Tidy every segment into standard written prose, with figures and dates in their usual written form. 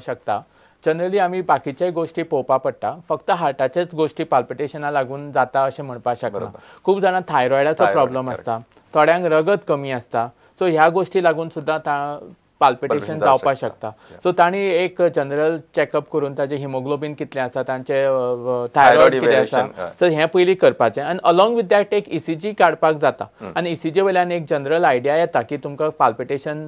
शकता जनरली आमी बाकीचे गोष्टी पळोवपा पडटा फक्त हार्टाचेच गोष्टी पाल्पिटेशना लागून जाता अशें म्हणपाक शकना खूब जाणां थायरॉयडाचो प्रॉब्लेम आसता थोड्यांक रगत कमी आसता सो ह्या गोष्टी लागून सुद्दां पाल्पिटेशन जावपाक शकता सो तांणी एक जनरल चेकअप करून ताजे हिमोग्लोबिन कितलें आसा तांचे थायरॉयड कितें आसा सो हें पयलीं करपाचें आनी अलॉंग विथ दॅट एक ईसीजी काडपाक जाता आनी ईसीजी वयल्यान एक जनरल आयडिया येता की तुमकां पाल्पिटेशन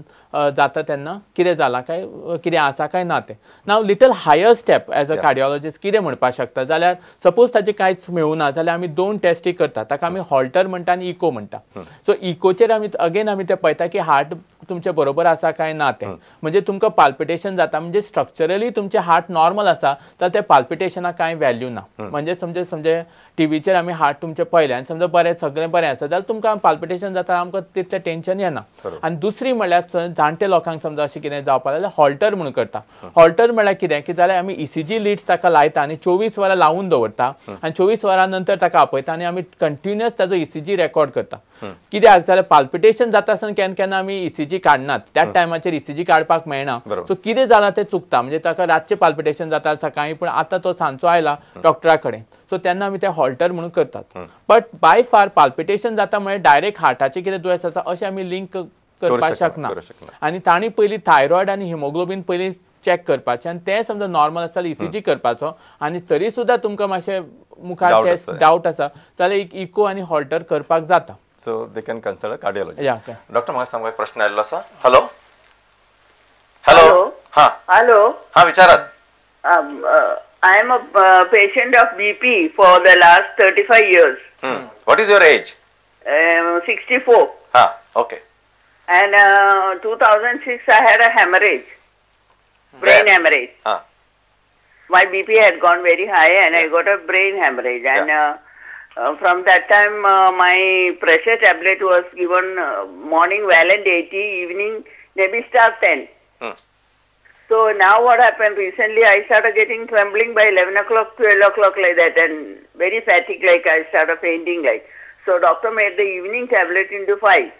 जाता तेन्ना कितें जालां काय कितें आसा काय ना तें नाव little higher step as a cardiologist कितें म्हणपाक शकता जाल्यार सपोज ताजें कांयच मेळूना जाल्यार आमी 2 टेस्टी करता ताका आमी हॉल्टर म्हणटा आनी इको म्हणटा सो इकोचेर आमी अगेन आमी तें पळयता की हार्ट तुमचे बरोबर आसा काय ना तें म्हणजे तुमकां पाल्पिटेशन जाता म्हणजे स्ट्रक्चरली तुमचे हार्ट नॉर्मल आसा जाल्यार ते पाल्पिटेशनाक कांय व्हॅल्यू ना म्हणजे समजे टीव्हीचेर आमी हार्ट तुमचे पळयले आनी समजा बरें सगळें बरें आसा जाल्यार तुमकां पाल्पिटेशन जाता आमकां तितलें टेन्शन येना आनी दुसरी म्हणल्यार जाणटे लोकांक समजा अशें कितें जावपाक जाल्यार हॉल्टर म्हणून करता हॉल्टर म्हणल्यार कितें की जाल्यार आमी ईसीजी लिड्स ताका लायता आनी 24 वरां लावून दवरता आनी 24 वरां नंतर ताका आपयता आनी आमी कंटिन्युअस ताजो ईसीजी रेकॉर्ड करता कित्याक जाल्यार पाल्पिटेशन जाता आसतना केन्ना केन्ना आमी ईसीजी काडनात त्या टायमाचेर ईसीजी काडपाक मेळना सो कितें जालां तें चुकता म्हणजे ताका रातचें पाल्पिटेशन जाता सकाळीं पूण आतां तो सांजचो आयला डॉक्टरा कडेन सो तेन्ना आमी ते हॉल्टर म्हणून करतात बट बाय फार पाल्पिटेशन जाता म्हणजे डायरेक्ट हार्टाचें कितें दुयेंस आसा अशें आमी लिंक करपाक शकना आनी तांणी पयलीं थायरॉयड आनी हिमोग्लोबिन पयलीं चॅक करपाचें आनी तें समजा नॉर्मल आसा जाल्यार ईसीजी करपाचो आनी तरी सुद्दां तुमकां मातशें मुखार टेस्ट डावट आसा जाल्यार एक इको आनी हॉल्टर करपाक जाता So they can consult a cardiologist. Yeah, okay. Doctor, मला सांगा प्रश्न आलेला असा. Hello. Hello. Ha. Hello. Ha, विचारात. I am a patient of BP for the last 35 years. What is your age? 64. Ha, okay. And 2006 I had a hemorrhage, brain hemorrhage. Ha. My BP had gone very high and I got a brain hemorrhage and from that time my pressure tablet was given morning Valent 80, evening Nebistar 10. So now what happened recently, I started getting trembling by 11 o'clock, 12 o'clock like that and very fatigued, like I started fainting like. So doctor made the evening tablet into 5,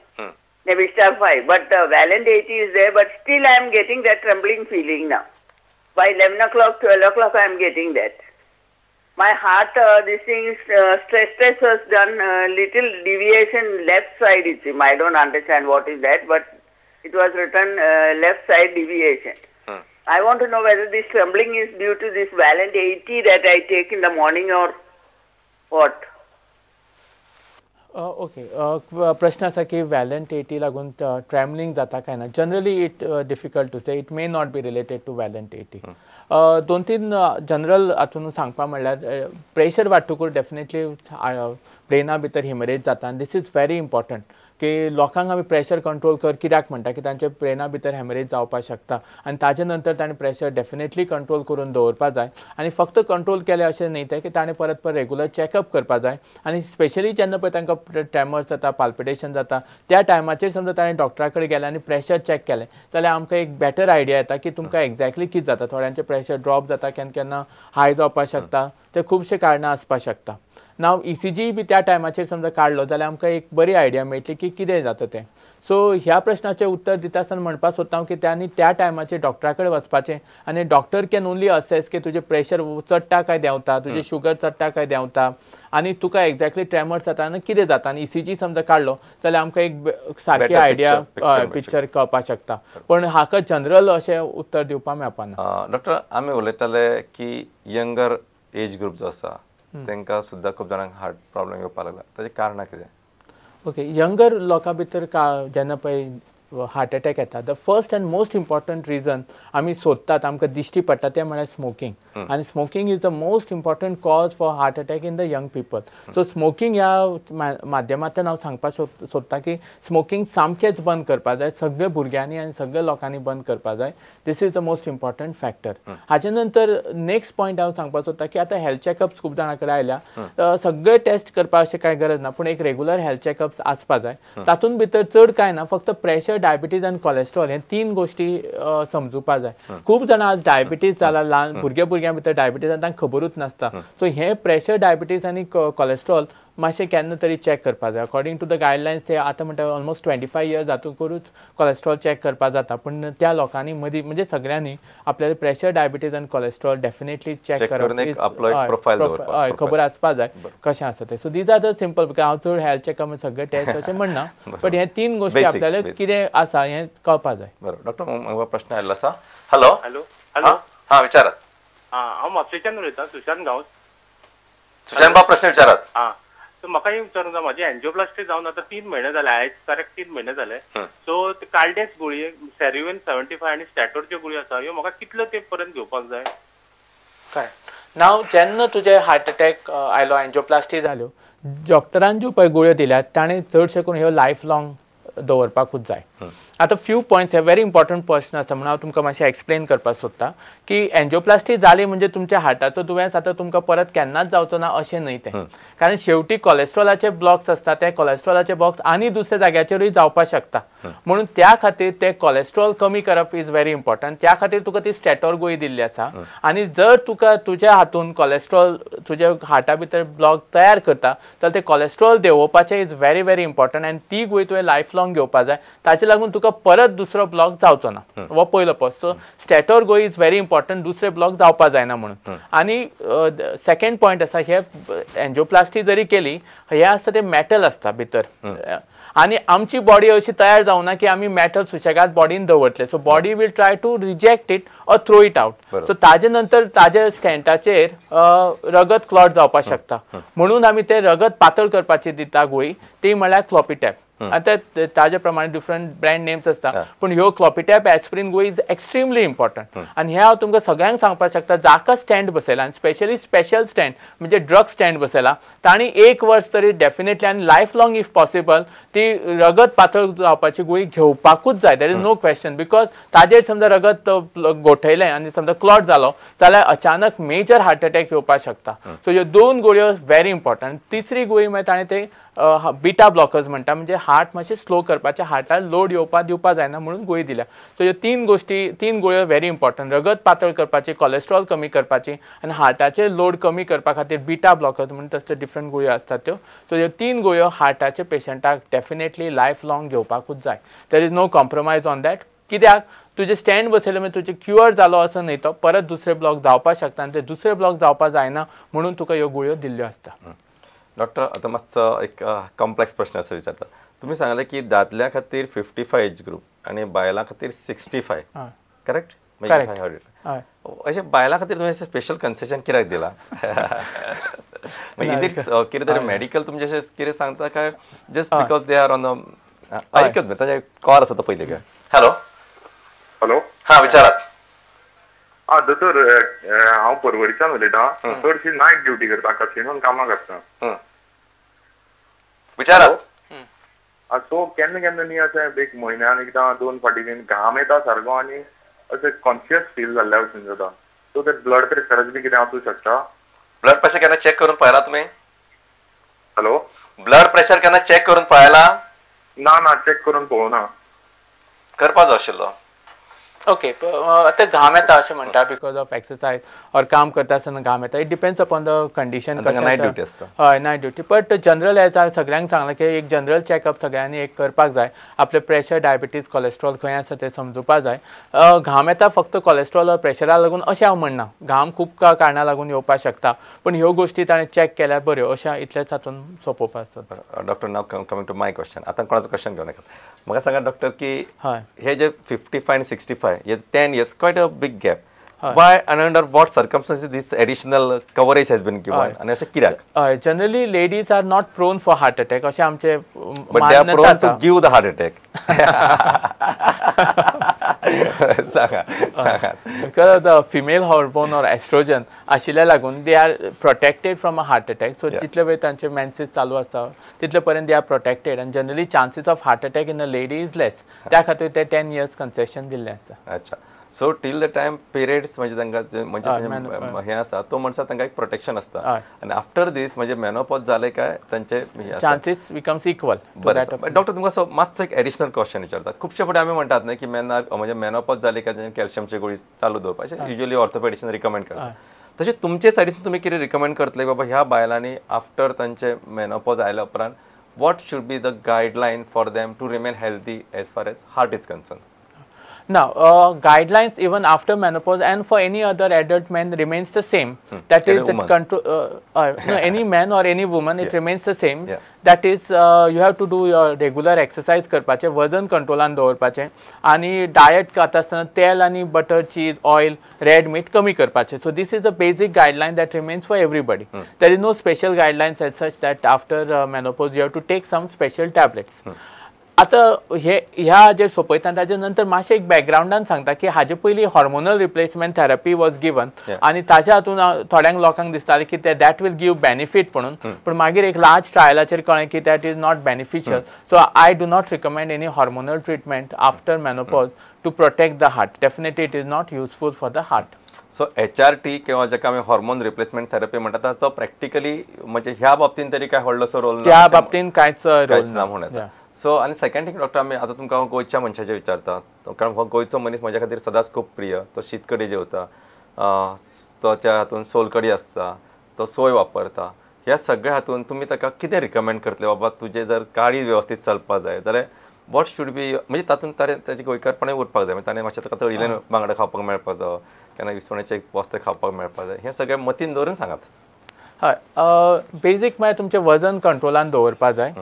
Nebistar 5. But Valent 80 is there, but still I am getting that trembling feeling now. By 11 o'clock, 12 o'clock I am getting that. My heart, this thing is stress test was done little deviation left side it seems. I don't understand what is that, but it was written left side deviation. I want to know whether this trembling is due to this Valent 80 that I take in the morning or what. Okay प्रश्न आसा की वॅलंट 80 लागून ट्रॅमलिंग जाता काय ना generally it difficult to say it may not be related to वॅलंट 80 दोन तीन जनरल हातून सांगपा म्हणल्यार प्रेशर वाडटकूच डेफिनेटली ब्रेना भितर हिमरेज जाता आनी दिस इज व्हेरी इम्पॉर्टंट की लोकांक आमी प्रेशर कंट्रोल कर कित्याक म्हणटा की तांचे ब्रेना भितर हेमरेज जावपाक शकता आनी ताजे नंतर ताणें प्रेशर डेफिनेटली कंट्रोल करून दवरपा जाय आनी फक्त कंट्रोल केलें अशें न्ही तें की ताणें परत रेगुलर चॅकअप करपा जाय आनी स्पेशली जेन्ना पळय तांकां ट्रेमर्स जाता पाल्पिटेशन जाता त्या टायमाचेर समजा ताणें डॉक्टरा कडेन गेलें आनी प्रेशर चॅक केलें जाल्यार आमकां एक बेटर आयडिया येता की तुमकां एक्झॅक्टली कितें जाता थोड्यांचें प्रेशर ड्रॉप जाता केन्ना केन्ना हाय जावपाक शकता ते खुबशे कारणां आसपाक शकता नाव ईसीजी बी त्या टायमाचेर समजा काडलो जाल्यार आमकां एक बरी आयडिया मेळटली की कितें जाता तें सो ह्या प्रश्नाचें उत्तर दिता आसतना म्हणपाक सोदता की त्यांनी त्या टायमाचेर डॉक्टरा कडेन वचपाचें आनी डॉक्टर कॅन ओन्ली असेस की तुजें प्रेशर चडटा काय देंवता तुजें शुगर चडटा काय देंवता आनी तुका एक्झॅक्टली ट्रेमर्स जाता आनी कितें जाता आनी ईसीजी समजा काडलो जाल्यार आमकां एक सारकी आयडिया पिक्चर कळपाक शकता पण हाका जनरल अशें उत्तर दिवपाक मेळपाना डॉक्टर आमी उलयताले की यंगर एज ग्रुप जो आसा तांकां सुद्दां खूब जाणांक हार्ट प्रॉब्लेम येवपाक लागला ताजें कारणां कितें ओके यंगर लोकां भितर जेन्ना पळय हार्ट अटॅक येता the first and most important reason आमी सोदतात आमकां दिश्टी पडटा तें म्हळ्यार स्मोकिंग आनी smoking is the most important cause for heart attack in the young people so smoking ह्या माध्यमांतल्यान हांव सांगपाक सोदतां की स्मोकिंग सामकेंच बंद करपा जाय सगळे भुरग्यांनी आनी सगळे लोकांनी बंद करपा जाय this is the most important factor हाचे नंतर नेक्स्ट पॉयंट हांव सांगपाक सोदतां की आतां हेल्थ चॅकअप्स खूब जाणां कडेन आयल्या सगळे टेस्ट करपा अशें कांय गरज ना पूण एक रेगुलर हेल्थ चॅकअप्स आसपा जाय तातूंत भितर चड कांय ना फक्त प्रेशर डायबिटीज आनी कोलेस्ट्रॉल हे 3 गोष्टी समजुपा जाय खूब जाणां आज डायबिटीज जाला ल्हान भुरग्यां भितर डायबिटीज तांकां खबरूच नासता सो हे प्रेशर डायबिटीज आनी कोलेस्ट्रॉल मातशें केन्ना तरी चॅक करपा जाय. अकॉर्डिंग टू द गायडलायन्स ते आतां म्हणटा ऑलमोस्ट 25 इयर्स जातकरूच कोलेस्ट्रॉल चॅक करपा जाता. पण त्या लोकांनी मदीं म्हणजे सगळ्यांनी आपल्याला प्रेशर, डायबिटीज आनी कोलेस्ट्रॉल डेफिनेटली चॅक करप. हय, खबर आसपा जाय कशें आसा तें. So these are the simple. हांव चड हेल्थ चॅकअप सगळे टेस्ट अशें म्हणना, बट हे 3 गोश्टी आपल्याला कितें आसा हें कळपा जाय. बरोबर. डॉक्टर म्हाका प्रश्न आयिल्लो आसा. हॅलो हॅलो हॅलो हां विचारात. हांव म्हापशेच्यान उलयतां, सुशांत गांवस. सुशांत बाब प्रश्न विचारात. हां, सो म्हाका एक विचारूंक जाय, म्हाजी एंजिओप्लास्टी जावन आतां 3 म्हयने जाले, आयज करेक्ट 3 म्हयने जाले. सो कार्डियक गुळी सेरिवेन 75 आनी स्टॅटोरच्यो गुळी आसा, ह्यो म्हाका कितलो तेंप पर्यंत घेवपाक जाय? करेक्ट. नाव जेन्ना तुजे हार्ट अटॅक आयलो, एंजिओप्लास्टी जाल्यो, डॉक्टरान ज्यो पळय गुळयो दिल्यात ताणें चडशे करून ह्यो लायफ लाँग दवरपाकूच जाय. आतां फ्यू पॉयंट्स हे व्हेरी इम्पॉर्टंट प्रश्न आसा म्हणून हांव तुमकां मातशें एक्सप्लेन करपाक सोदतां की एंजिओप्लास्टी जाली म्हणजे तुमच्या हार्टाचो दुयेंस आतां तुमकां परत केन्नाच जावचो ना अशें न्हय तें. कारण शेवटी कोलेस्ट्रॉलाचे ब्लॉक्स आसता, ते कोलेस्ट्रॉलाचे ब्लॉक्स आनी दुसऱ्या जाग्याचेरूय जावपाक शकता. म्हणून त्या खातीर ते कोलेस्ट्रॉल कमी करप इज व्हेरी इम्पॉर्टंट. त्या खातीर तुका ती स्टॅटॉर गुळी दिल्ली आसा. आनी जर तुका तुज्या हातून कोलेस्ट्रॉल तुज्या हार्टा भितर ब्लॉक तयार करता जाल्यार ते कोलेस्ट्रॉल देंवोवपाचें इज व्हेरी व्हेरी इम्पॉर्टंट. आनी ती गुळी तुवें लायफ लाँग घेवपा जाय. ताचे लागून तुका परत दुसरो ब्लॉक जावचो ना, हो पयलो पॉयंट. सो स्टॅटॉर गुळी इज व्हेरी इम्पॉर्टंट, दुसरे ब्लॉक जावपा जायना म्हणून. आनी सेकंड पॉयंट आसा, हे एंजिओप्लास्टी जरी केली, हे आसता ते मेटल आसता भितर. आनी आमची बॉडी अशी तयार जावना की आमी मेटल सुशेगाद बॉडीन दवरतले. So body will try to reject it or throw it out. So ताजे नंतर ताजे स्टॅन्टाचेर रगत क्लॉट जावपाक शकता. म्हणून आमी ते रगत पातळ करपाची दिता गुळी, ती म्हळ्यार क्लॉपिटॅप. आता ताजे प्रमाणे डिफरंट ब्रँड नेम्स आसता, पण ह्यो क्लॉपिटॅप एस्पिरीन गुळी इज एक्स्ट्रीमली इम्पॉर्टंट. आनी हे हांव तुमकां सगळ्यांक सांगपाक शकता, जाका स्टँड बसयला आनी स्पेशली स्पेशल स्टँड म्हणजे ड्रग स्टँड बसयला, तांणी 1 वर्स तरी डेफिनेटली आनी लायफ लाँग इफ पॉसिबल ती रगत पातळ जावपाची गुळी घेवपाकूच जाय. There is no question. Because ताजेर समजा रगत गोठयलें आनी समजा क्लॉट जालो जाल्यार अचानक मेजर हार्ट अटॅक येवपाक शकता. सो ह्यो 2 गुळयो व्हेरी इम्पॉर्टंट. तिसरी गुळी मागीर ताणें ते बीटा ब्लॉकर्स म्हणटा, म्हणजे हार्ट मातशें स्लो करपाचें, हार्टार लोड दिवपा जायना म्हणून गुळी दिल्या. सो ह्यो 3 गुळयो व्हेरी इम्पॉर्टंट. रगत पातळ करपाची, कोलेस्ट्रॉल कमी करपाची आनी हार्टाचे लोड कमी करपा खातीर बीटा ब्लॉकर्स म्हणून तसल्यो डिफरंट गुळयो आसतात त्यो. सो ह्यो 3 गुळयो हार्टाच्या पेशंटाक डेफिनेटली लायफ लाँग घेवपाकूच जाय. There is no compromise on that. कित्याक तुजे स्टँड बसयले म्हणजे तुजे क्युअर जालो असो न्हय, तो परत दुसरे ब्लॉक जावपाक शकता आनी ते दुसरे ब्लॉक जावपाक जायना म्हणून तुका ह्यो गुळयो दिल्ल्यो आसता. डॉक्टर, आता मातसो एक कॉम्प्लेक्स प्रश्न असो विचारता. तुम्ही सांगले की दादल्या खातीर 55 एज ग्रुप आणि बायलां खातीर 65, करेक्ट? अशें बायलां खातीर तुवें स्पेशल कन्सेशन कित्याक दिला? इज इट कितें तरी मेडिकल तुमचे अशें कितें सांगता काय just because they are on the ऐकत न्ही ताजे कॉल आसा तो पयलीं काय? हॅलो हॅलो हां विचारात. दोतोर, हांव परवडीच्यान उलयतां. चडशी नायट ड्युटी करता, कसिनोन कामां करता. विचारात. सो केन्ना केन्ना न्ही अशें एक म्हयन्यान एकदां 2 फावटी बीन घाम येता सारको आनी अशें कॉन्शियस फील जाल्ल्या भशेन जाता. सो ते ब्लड प्रेशराचें बी कितें आसूं शकता? ब्लड प्रेशर केन्ना चेक करून पळयला तुमी? हॅलो, ब्लड प्रेशर केन्ना चेक करून पळयला? ना, चेक करून पळोवना. करपा जाय आशिल्लो. ओके, आतां घाम येता अशें म्हणटा बिकॉज ऑफ एक्सरसायज ऑर काम करता आसतना घाम येता. It depends upon the condition. Night duty आसता. हय, night duty. But general as सगळ्यांक सांगलां की एक जनरल चॅकअप सगळ्यांनी एक करपाक जाय. आपले प्रेशर, डायबिटीज, कोलेस्ट्रॉल खंय आसा तें समजुपाक जाय. घाम येता फक्त कोलेस्ट्रॉल प्रेशराक लागून अशें हांव म्हणना. घाम खूब कारणां लागून येवपाक शकता, पण ह्यो गोश्टी ताणें चॅक केल्यार बऱ्यो अशें इतलेंच हातून सोंपोवपाक आसता. Doctor, now coming to my question. आतां कोणाचो क्वेश्चन घेवन येतात. म्हाका सांगा डॉक्टर की हे जे 55 आनी 65 हे 10 years, quite a big gap. Why and under what circumstances this additional coverage has been given? And अशें कित्याक? Generally ladies are not prone for heart attack अशें आमचे but they are prone to give the heart attack. Because the female hormone or estrogen आशिल्ल्या लागून they are protected from a heart attack. So जितले वेळ तांचे menses चालू आसता तितले पर्यंत they are protected and generally chances of heart attack in a lady is less. त्या खातीर ते 10 years concession दिल्ले आसता. अच्छा. So till the time periods म्हणजे तांकां म्हणजे हे आसा तो म्हणटा तांकां एक प्रोटेक्शन आसता आनी आफ्टर दीस म्हणजे मेनोपॉज जाले काय तांचे चान्सीस बिकम्स इक्वल. डॉक्टर तुमकां मातसो एक एडिशनल क्वेश्चन विचारता. खुबशे फावटी आमी म्हणटात न्ही की म्हणजे मेनोपॉज जाले काय कॅल्शियमची गोळी चालू दवरपाची युजली ऑर्थोपेडिशन रिकमेंड करता. तशें तुमचे सायडीसून तुमी कितें रिकमेंड करतले बाबा ह्या बायलांनी आफ्टर तांचे मेनोपॉज आयल्या उपरांत what should be the guideline for them to remain healthy as far as heart is concerned? Now, guidelines even after menopause and for any other adult man remains the same. That is, any man or any woman, it remains the same. That is, you have to do your regular exercise करपाचे, वजन कंट्रोलान दवरपाचे, आणि diet खाता आसतना तेल आणि butter, चीज, oil, red meat कमी करपाचे. So this is the basic guideline that remains for everybody. There is no special guidelines as such that after menopause you have to take some special tablets. आता ह्या जे सोपयता ताजे नंतर मातशें एक बॅकग्रावंडान सांगता की हाजे पयलीं hormonal replacement therapy was given आनी ताच्या हातून थोड्यांक लोकांक दिसतालें की दॅट वील गिव बेनिफीट म्हणून, पण मागीर एक लार्ज ट्रायलाचेर कळ्ळें की that is not beneficial. So I do not recommend any hormonal treatment after menopause to protect the heart. Definitely it is not useful for the heart. So HRT किंवा जाका आमी हॉर्मोन रिप्लेसमेंट थेरपी म्हणटा ताचो practically म्हणजे ह्या बाबतीन तरी काय व्हडलोसो रोल त्या बाबतीन कांयच रोल ना म्हणून. सो आनी सेकंड थिंग डॉक्टर आमी आतां तुमकां गोंयच्या मनशाचें विचारता, कारण हो गोंयचो मनीस म्हज्या खातीर सदांच खूब प्रिय. तो शीतकडी जेवता, त्याच्या हातून सोलकडी आसता, तो सोय वापरता. ह्या सगळ्या हातून तुमी ताका कितें रिकमेंड करतले बाबा तुजें जर काळी वेवस्थीत चलपाक जाय जाल्यार वॉट शुड बी, म्हणजे तातूंत ताजें गोंयकारपणाय उरपाक जाय. ताणें मातशें ताका तळिल्लें बांगडे खावपाक मेळपाक जाय, केन्ना विसवणाचें एक पोस्तें खावपाक मेळपाक जाय. हें सगळें मतीन दवरून सांगात. हय, बेजीक म्हळ्यार तुमचें वजन कंट्रोलान दवरपाक जाय.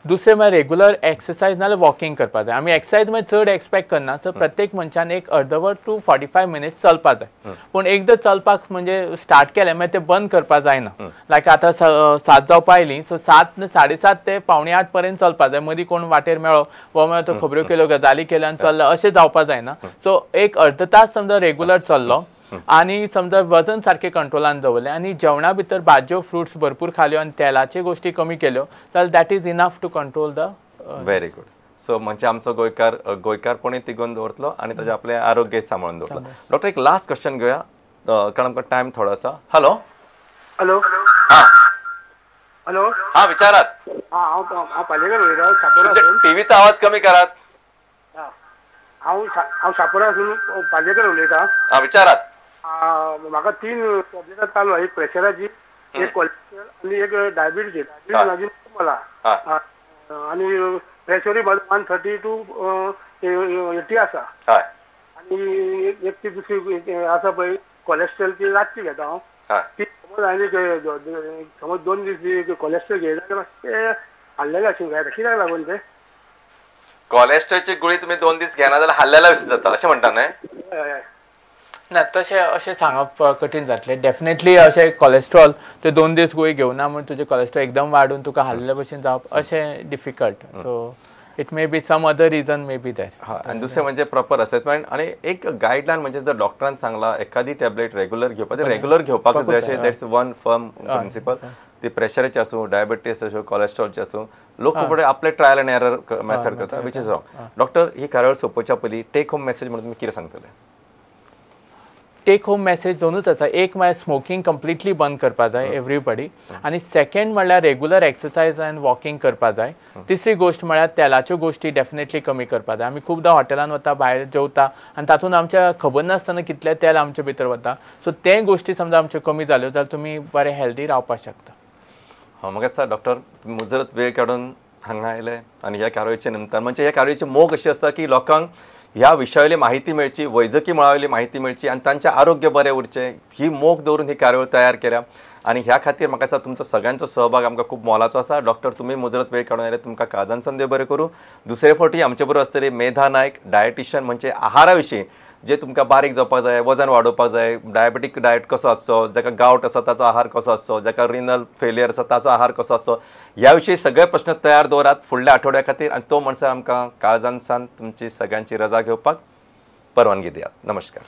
दुसरें म्हळ्यार रेग्युलर एक्सरसाइज नाल्यार वॉकिंग करपाक जाय. आमी एक्सरसाइज म्हणजे चड एक्सपेक्ट करना, तर प्रत्येक मनशान एक अर्दवर टू 45 मिनिट्स चलपाक जाय. पूण एकदां चलपाक म्हणजे स्टार्ट केलें मागीर तें बंद करपाक जायना. लायक आतां 7 जावपा आयलीं, सो 7 7:30 ते 7:45 पर्यंत चलपाक जाय. मदीं कोण वाटेर मेळ्ळो वो मेळ्ळो तो खबऱ्यो केल्यो, गजाली केल्यो आनी चल्लो, अशें जावपाक जायना. सो एक अर्द तास समजा रेग्युलर चल्लो आणि समजा वजन सारखे कंट्रोलान दवरलें आनी जेवणा भितर भाज्यो फ्रुट्स भरपूर खाल्यो आनी तेलाच्यो गोश्टी कमी केल्यो जाल्यार that is enough to control the. Very good. So म्हणजे आमचो गोंयकारपणूय तिगोवन दवरतलो आनी ताजें आपलें आरोग्य सांबाळून दवरतलो. डॉक्टर एक लास्ट क्वेश्चन घेवया, कारण आमकां टायम थोडो आसा. हॅलो हॅलो हॅलो हां विचारात. हांव पालेकर उलयतां सापोरासून. टीव्हीचो आवाज कमी करात. हांव सापोरासून पालेकर उलयतां. हां विचारात. म्हाका 3 टॅबलेटां चालू, एक प्रेशराची, एक कोलेस्ट्रॉल आणि एक डायबिटीज. डायबिटीज म्हाजी मला आणि प्रेशरूय म्हाजो 130 to 80 आसा. आणि एक ती दुसरी आसा पळय कोलेस्ट्रॉल, ती रातची घेता हांव. ती समज हांवें समज 2 दीस कोलेस्ट्रॉल घेयला मातशें हाल्लेलें अशें जाता. कित्याक लागून ते कोलेस्ट्रॉलची गुळी तुम्ही 2 दीस घेना जाल्यार हाल्लेल्या भशेन जाता अशें म्हणटा न्हय? ना तशें अशें सांगप कठीण जातलें. डेफिनेटली अशें कोलेस्ट्रॉल ते 2 दीस गुळी घेवना म्हण तुजें कोलेस्ट्रॉल एकदम वाडून तुका हाल्लेल्या भशेन जावप अशें difficult. So it may be some other reason may be there. आणि दुसरें म्हणजे प्रॉपर असेसमेंट आणि एक गायडलायन म्हणजे जर डॉक्टरान सांगला एखादी टॅबलेट रेग्युलर घेवपाक जाय अशें दॅट्स वन फर्म प्रिंसिपल. ती प्रेशराची आसूं, डायबिटीस आसूं, कोलेस्ट्रॉलची आसूं, लोक फुडें आपले ट्रायल एंड एरर मेथड करता, विच इज रॉंग. डॉक्टर ही कार्यावळ सोंपोवच्या पयलीं टेक होम मेसेज म्हणून तुमी कितें सांगतले? टेक होम मेसेज दोनूच आसा. एक म्हळ्यार स्मोकिंग कंप्लिटली बंद करपा जाय एवरीबडी, आनी सेकंड म्हळ्यार रेग्युलर एक्सरसाइज एंड वॉकिंग करपा जाय. तिसरी गोश्ट म्हळ्यार तेलाच्यो गोश्टी डेफिनेटली कमी करपा जाय. आमी खूबदां हॉटेलान वता, भायर जेवता आनी तातूंत आमच्या खबर नासतना कितलें तेल आमचे भितर वता. सो ते गोश्टी समजा आमच्यो कमी जाल्यो जाल्यार तुमी बरे हेल्दी रावपाक शकता. म्हाका दिसता डॉक्टर मुजरत वेळ काडून हांगा आयले आनी ह्या कार्यावळीचे निमतान म्हणजे ह्या कार्यावळीची मोख अशी आसा की लोकांक ह्या विशयावयली माहिती मेळची, वैजकी मळावयली माहिती मेळची आनी तांचें आरोग्य बरें उरचें ही मोख दवरून ही कार्यावळ तयार केल्या. आनी ह्या खातीर म्हाका दिसता तुमचो सगळ्यांचो सहभाग आमकां खूब मोलाचो आसा. डॉक्टर तुमी मुजरत वेळ काडून आयले, तुमकां काळजांतल्यान देव बरें करूं. दुसरे फावटी आमचे बरोबर आसतली मेधा नायक, डायटिशियन, म्हणजे आहारा विशीं जे तुमकां बारीक जावपाक जाय, वजन वाडोवपाक जाय, डायबेटीक डायट कसो आसचो, जाका गावट आसा ताचो आहार कसो आसचो, जाका रिनल फेलियर आसा ताचो आहार कसो आसचो, ह्या विशीं सगळे प्रश्न तयार दवरात फुडल्या आठवड्या खातीर. आनी तो म्हणसर आमकां काळजांतसान तुमची सगळ्यांची रजा घेवपाक परवानगी दियात. नमस्कार.